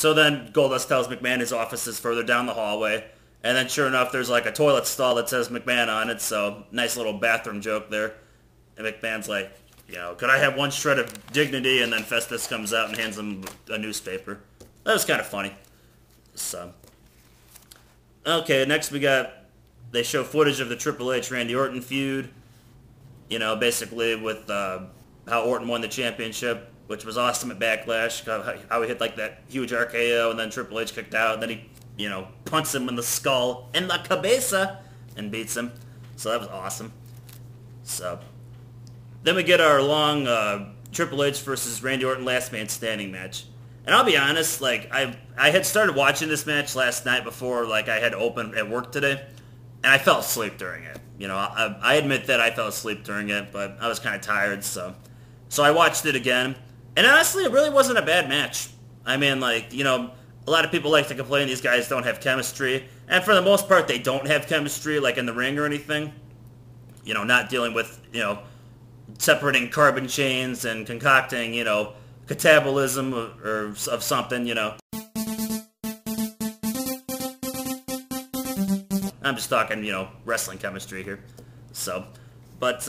So then Goldust tells McMahon his office is further down the hallway. And then sure enough, there's like a toilet stall that says McMahon on it. So nice little bathroom joke there. And McMahon's like, could I have one shred of dignity? And then Festus comes out and hands him a newspaper. That was kind of funny. So, okay, next they show footage of the Triple H Randy Orton feud. Basically with how Orton won the championship, which was awesome at Backlash. How he hit like that huge RKO and then Triple H kicked out. And then he, punts him in the skull, in la cabeza, and beats him. So that was awesome. So, then we get our long Triple H versus Randy Orton last man standing match. And I'll be honest, like, I had started watching this match last night before, like, I had opened at work today, and I fell asleep during it. I admit that I fell asleep during it, but I was kind of tired, so I watched it again. And honestly, it really wasn't a bad match. I mean, like, a lot of people like to complain these guys don't have chemistry, and for the most part, they don't have chemistry, like, in the ring or anything. Not dealing with, separating carbon chains and concocting, catabolism or of something, I'm just talking, wrestling chemistry here. So, but,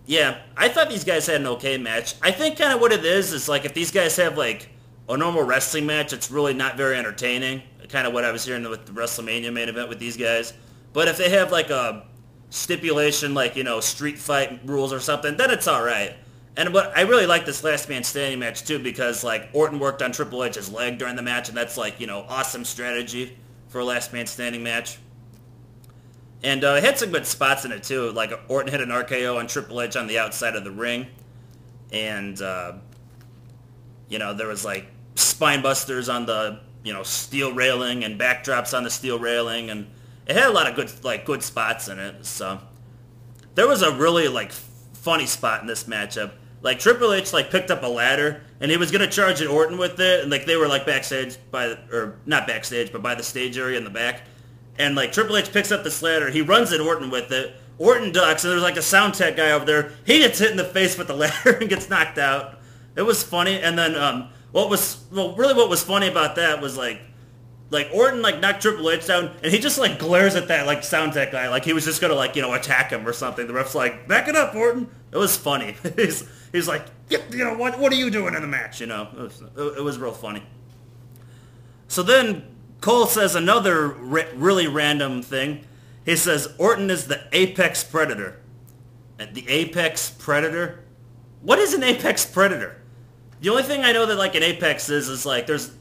yeah, I thought these guys had an okay match. I think kind of what it is like if these guys have, like, a normal wrestling match, it's really not very entertaining. Kind of what I was hearing with the WrestleMania main event with these guys. But if they have, like, a stipulation like, street fight rules or something, then it's alright. And what I really like this last man standing match too because like Orton worked on Triple H's leg during the match and that's like, awesome strategy for a last man standing match. And it had some good spots in it too. Like Orton hit an RKO on Triple H on the outside of the ring. And, there was like spine busters on the, steel railing and backdrops on the steel railing and it had a lot of good spots in it, so. There was a really, funny spot in this matchup. Like, Triple H, picked up a ladder, and he was going to charge at Orton with it, and, they were, backstage not backstage, but by the stage area in the back. And, Triple H picks up this ladder, he runs at Orton with it, Orton ducks, and there's, a sound tech guy over there. He gets hit in the face with the ladder and gets knocked out. It was funny, and then, what was funny about that was, Orton, knocked Triple H down, and he just, glares at that, sound tech guy, like he was just gonna, attack him or something. The ref's like, back it up, Orton. It was funny. he's like, what are you doing in the match, It was real funny. So then, Cole says another really random thing. He says, Orton is the apex predator. The apex predator? What is an apex predator? The only thing I know that, an apex is there's,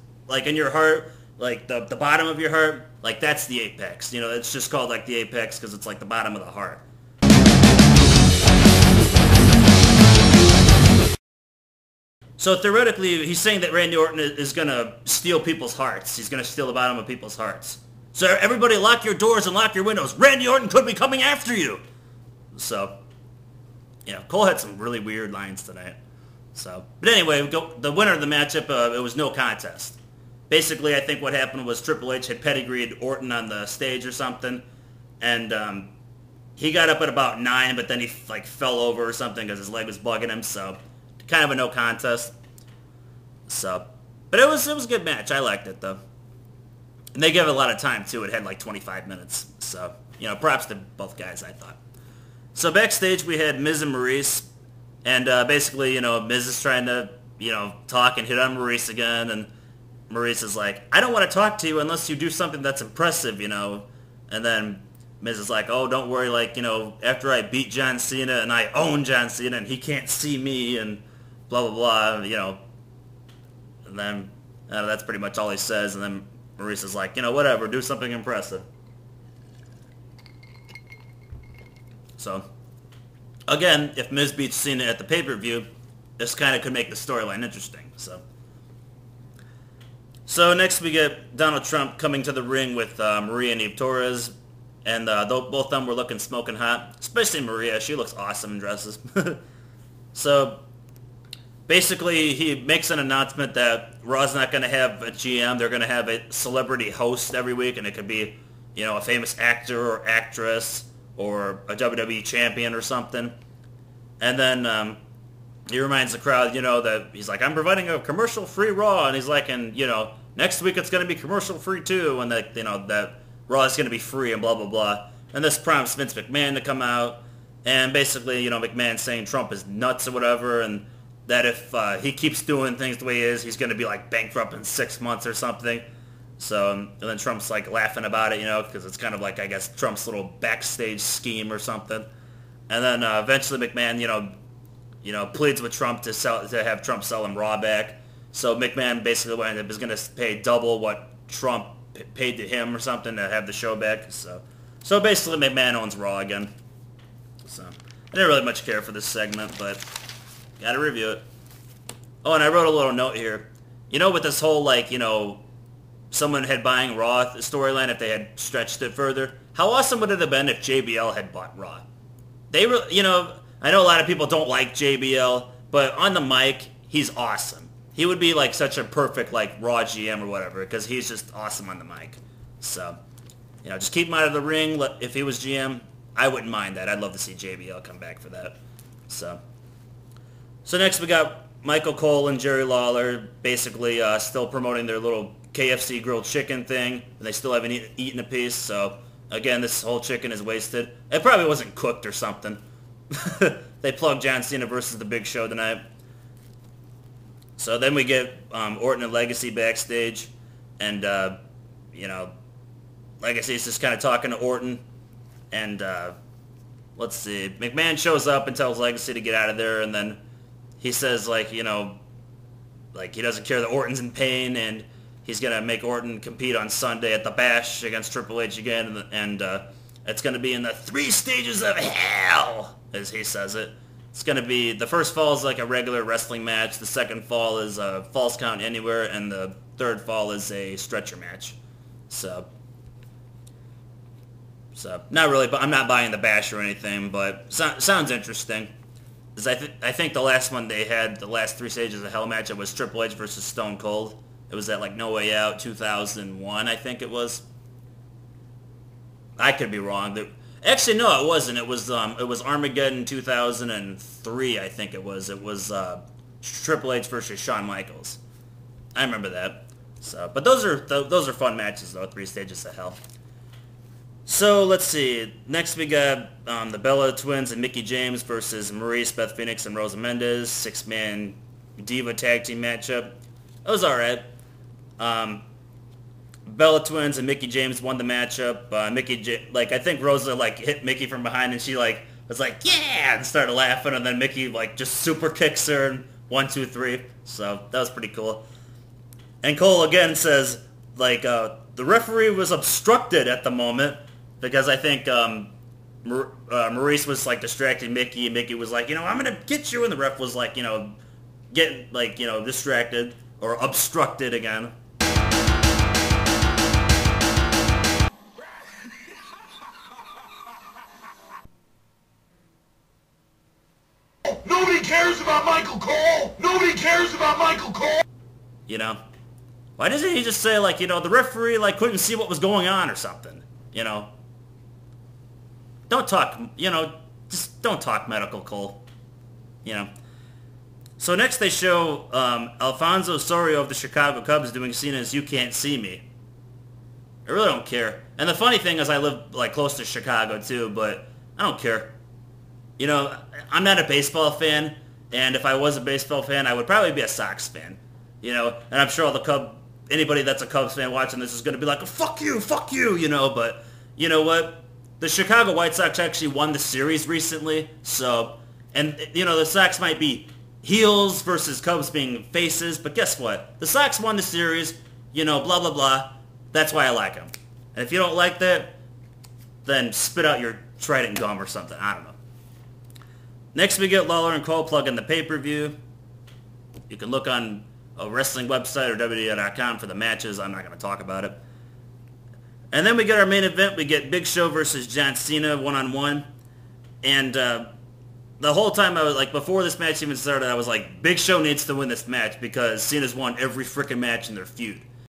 in your heart, the bottom of your heart, that's the apex. It's just called, the apex because it's, the bottom of the heart. So, theoretically, he's saying that Randy Orton is going to steal people's hearts. He's going to steal the bottom of people's hearts. So, everybody lock your doors and lock your windows. Randy Orton could be coming after you! So, Cole had some really weird lines tonight. So, but anyway, the winner of the matchup, it was no contest. Basically, I think what happened was Triple H had pedigreed Orton on the stage or something, and he got up at about 9, but then he fell over or something because his leg was bugging him. So, kind of a no contest. So, but it was a good match. I liked it though, and they gave it a lot of time too. It had 25 minutes. So, props to both guys. I thought. So backstage we had Miz and Maurice, and basically, Miz is trying to talk and hit on Maurice again, and Maurice is like, I don't want to talk to you unless you do something that's impressive, And then Miz is like, oh, don't worry, after I beat John Cena and I own John Cena and he can't see me and blah, blah, blah, And then that's pretty much all he says. And then Maurice is like, whatever, do something impressive. So, again, if Miz beats Cena at the pay-per-view, this kind of could make the storyline interesting, So next we get Donald Trump coming to the ring with Maria and Eve Torres, and both of them were looking smoking hot, especially Maria. She looks awesome in dresses. So basically he makes an announcement that Raw's not going to have a GM. They're going to have a celebrity host every week, and it could be, a famous actor or actress or a WWE champion or something. And then he reminds the crowd, that he's like, I'm providing a commercial-free Raw, and he's like, and, next week it's going to be commercial free too, and that, you know, that Raw is going to be free and blah, blah, blah. And this prompts Vince McMahon to come out, and basically, you know, McMahon saying Trump is nuts or whatever, and that if he keeps doing things the way he is, he's going to be like bankrupt in 6 months or something. So, and then Trump's like laughing about it, you know, because it's kind of like, I guess, Trump's little backstage scheme or something. And then eventually McMahon, you know, pleads with Trump to have Trump sell him Raw back. So McMahon basically is going to pay double what Trump paid to him or something to have the show back. So basically McMahon owns Raw again. So I didn't really much care for this segment, but gotta review it. Oh, and I wrote a little note here. You know, with this whole, like, you know, someone had buying Raw storyline, if they had stretched it further, how awesome would it have been if JBL had bought Raw? They were, you know, I know a lot of people don't like JBL, but on the mic, he's awesome. He would be like such a perfect like Raw GM or whatever, because he's just awesome on the mic. So, you know, just keep him out of the ring. If he was GM, I wouldn't mind that. I'd love to see JBL come back for that. So next we got Michael Cole and Jerry Lawler basically still promoting their little KFC grilled chicken thing, and they still haven't eaten a piece. So again, this whole chicken is wasted. It probably wasn't cooked or something. They plugged John Cena versus The Big Show tonight. So then we get Orton and Legacy backstage, and you know, Legacy's just kind of talking to Orton, and let's see, McMahon shows up and tells Legacy to get out of there, and then he says, like, you know, like he doesn't care that Orton's in pain, and he's gonna make Orton compete on Sunday at the Bash against Triple H again, and it's gonna be in the 3 stages of hell, as he says it. It's going to be, the first fall is like a regular wrestling match, the second fall is a false count anywhere, and the third fall is a stretcher match. So not really, but I'm not buying the Bash or anything, but sounds interesting. Because I think the last one they had, the last 3 stages of hell match, it was Triple H versus Stone Cold. It was at like No Way Out 2001, I think it was. I could be wrong. Actually, no, it wasn't. It was Armageddon 2003, I think it was. It was Triple H versus Shawn Michaels. I remember that. So, but those are fun matches though. 3 stages of hell. So let's see. Next we got the Bella Twins and Mickie James versus Maurice, Beth Phoenix, and Rosa Mendez 6-man Diva tag team matchup. It was all right. Bella Twins and Mickie James won the matchup. I think Rosa like hit Mickie from behind, and she like was like, yeah, and started laughing, and then Mickie like just super kicks her and 1, 2, 3. So that was pretty cool. And Cole again says like the referee was obstructed at the moment because I think Maurice was like distracting Mickie, and Mickie was like, you know, I'm gonna get you, and the ref was like, you know, get like, you know, distracted or obstructed again. Nobody cares about Michael Cole! Nobody cares about Michael Cole! You know? Why doesn't he just say, like, you know, the referee, like, couldn't see what was going on or something? You know? Don't talk, you know, just don't talk medical, Cole. You know? So next they show Alfonso Osorio of the Chicago Cubs doing Cena's You Can't See Me. I really don't care. And the funny thing is I live, like, close to Chicago, too, but I don't care. You know, I'm not a baseball fan, and if I was a baseball fan, I would probably be a Sox fan. You know, and I'm sure anybody that's a Cubs fan watching this is going to be like, fuck you, you know, but you know what? The Chicago White Sox actually won the series recently, so, and, you know, the Sox might be heels versus Cubs being faces, but guess what? The Sox won the series, you know, blah, blah, blah. That's why I like them. And if you don't like that, then spit out your Trident gum or something. I don't know. Next we get Lawler and Cole plugging the pay-per-view. You can look on a wrestling website or WWE.com for the matches. I'm not going to talk about it. And then we get our main event. We get Big Show versus John Cena one-on-one. And the whole time I was like, before this match even started, I was like, Big Show needs to win this match because Cena's won every freaking match in their feud.